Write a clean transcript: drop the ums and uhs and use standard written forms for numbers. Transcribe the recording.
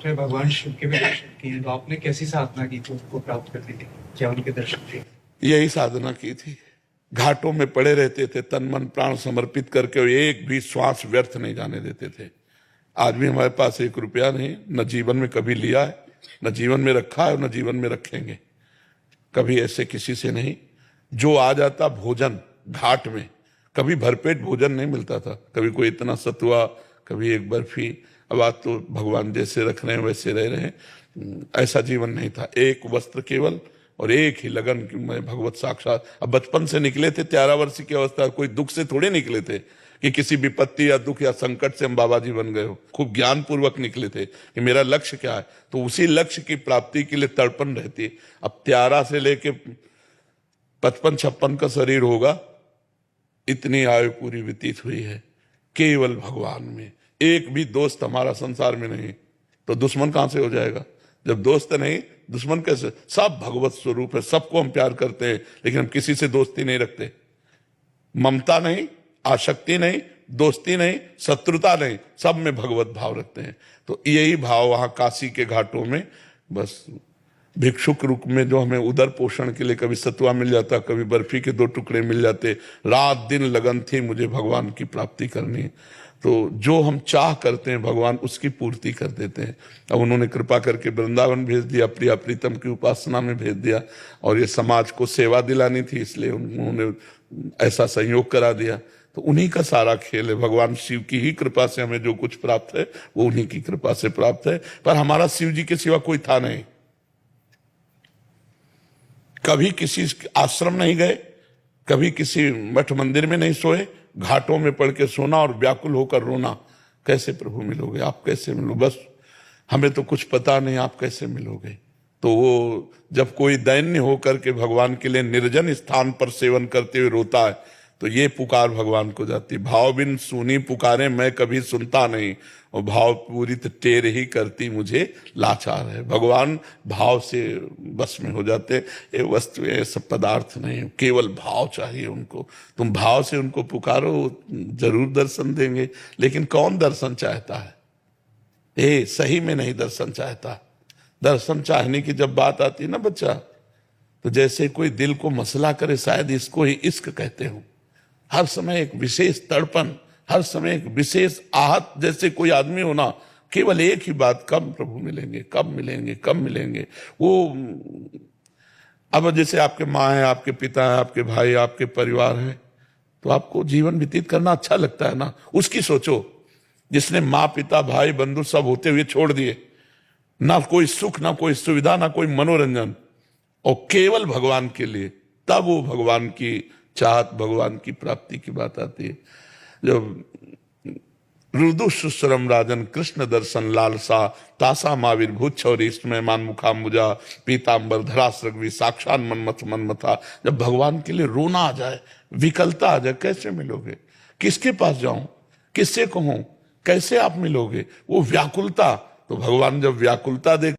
आपने भगवान शिव के भी दर्शन किए, तो आपने कैसी साधना की थी उनको प्राप्त करने की? क्या उनके दर्शन थे? यही साधना की थी। घाटों में पड़े रहते थे, तन मन प्राण समर्पित करके, एक भी श्वास व्यर्थ नहीं जाने देते थे। आज भी हमारे पास 1 रुपया नहीं, न जीवन में कभी लिया है, न जीवन में रखा है, न जीवन में रखेंगे। कभी ऐसे किसी से नहीं। जो आ जाता भोजन घाट में, कभी भरपेट भोजन नहीं मिलता था, कभी कोई इतना सतुआ, कभी एक बर्फी। अब आज तो भगवान जैसे रख रहे हैं वैसे रह रहे हैं। ऐसा जीवन नहीं था। एक वस्त्र केवल और एक ही लगन कि मैं भगवत साक्षात। अब बचपन से निकले थे, 13 वर्ष की अवस्था, कोई दुख से थोड़े निकले थे कि किसी विपत्ति या दुख या संकट से हम बाबा जी बन गए हो। खूब ज्ञान पूर्वक निकले थे कि मेरा लक्ष्य क्या है, तो उसी लक्ष्य की प्राप्ति के लिए तड़पन रहती है। अब 13 से लेके 55-56 का शरीर होगा, इतनी आयु पूरी व्यतीत हुई है केवल भगवान में। एक भी दोस्त हमारा संसार में नहीं, तो दुश्मन कहां से हो जाएगा? जब दोस्त नहीं, दुश्मन कैसे? सब भगवत स्वरूप है, सबको हम प्यार करते हैं, लेकिन हम किसी से दोस्ती नहीं रखते। ममता नहीं, आसक्ति नहीं, दोस्ती नहीं, शत्रुता नहीं, सब में भगवत भाव रखते हैं। तो यही भाव वहां काशी के घाटों में, बस भिक्षुक रूप में जो हमें उदर पोषण के लिए कभी सतुआ मिल जाता, कभी बर्फी के 2 टुकड़े मिल जाते। रात दिन लगन थी मुझे भगवान की प्राप्ति करनी है। तो जो हम चाह करते हैं भगवान उसकी पूर्ति कर देते हैं। अब उन्होंने कृपा करके वृंदावन भेज दिया, प्रिया प्रीतम की उपासना में भेज दिया, और ये समाज को सेवा दिलानी थी, इसलिए उन्होंने ऐसा संयोग करा दिया। तो उन्हीं का सारा खेल है। भगवान शिव की ही कृपा से हमें जो कुछ प्राप्त है वो उन्हीं की कृपा से प्राप्त है। पर हमारा शिव जी के सिवा कोई था नहीं। कभी किसी आश्रम नहीं गए, कभी किसी मठ मंदिर में नहीं सोए, घाटों में पड़ के सोना और व्याकुल होकर रोना। कैसे प्रभु मिलोगे आप? कैसे मिलो? बस हमें तो कुछ पता नहीं, आप कैसे मिलोगे? तो वो जब कोई दैन्य होकर के भगवान के लिए निर्जन स्थान पर सेवन करते हुए रोता है, तो ये पुकार भगवान को जाती। भाव बिन सुनी पुकारे मैं कभी सुनता नहीं, और भाव पूरी तो टेर ही करती मुझे लाचार है। भगवान भाव से बस में हो जाते। ये वस्तु ये सब पदार्थ नहीं, केवल भाव चाहिए उनको। तुम भाव से उनको पुकारो, जरूर दर्शन देंगे। लेकिन कौन दर्शन चाहता है? ये सही में नहीं दर्शन चाहता। दर्शन चाहने की जब बात आती है ना बच्चा, तो जैसे कोई दिल को मसला करे, शायद इसको ही इश्क कहते हो। हर समय एक विशेष तड़पन, हर समय एक विशेष आहत, जैसे कोई आदमी होना, केवल एक ही बात, कब प्रभु मिलेंगे, कब मिलेंगे, कब मिलेंगे। वो अब जैसे आपके माँ है, आपके पिता है, आपके भाई, आपके परिवार है, तो आपको जीवन व्यतीत करना अच्छा लगता है ना। उसकी सोचो जिसने माँ पिता भाई बंधु सब होते हुए छोड़ दिए, ना कोई सुख, ना कोई सुविधा, ना कोई मनोरंजन, और केवल भगवान के लिए। तब वो भगवान की चाहत, भगवान की प्राप्ति की बात आती है। जब रुदु सुश्रम राजन कृष्ण दर्शन लालसा, तासा माविर्भूत छौरीष्ट मान मुखाम्बुजा, पीताम्बर धरासृग्वी साक्षात मनमथ मनमथा। जब भगवान के लिए रोना आ जाए, विकलता आ जाए, कैसे मिलोगे? किसके पास जाऊं, किससे कहूं, कैसे आप मिलोगे? वो व्याकुलता, तो भगवान जब व्याकुलता देख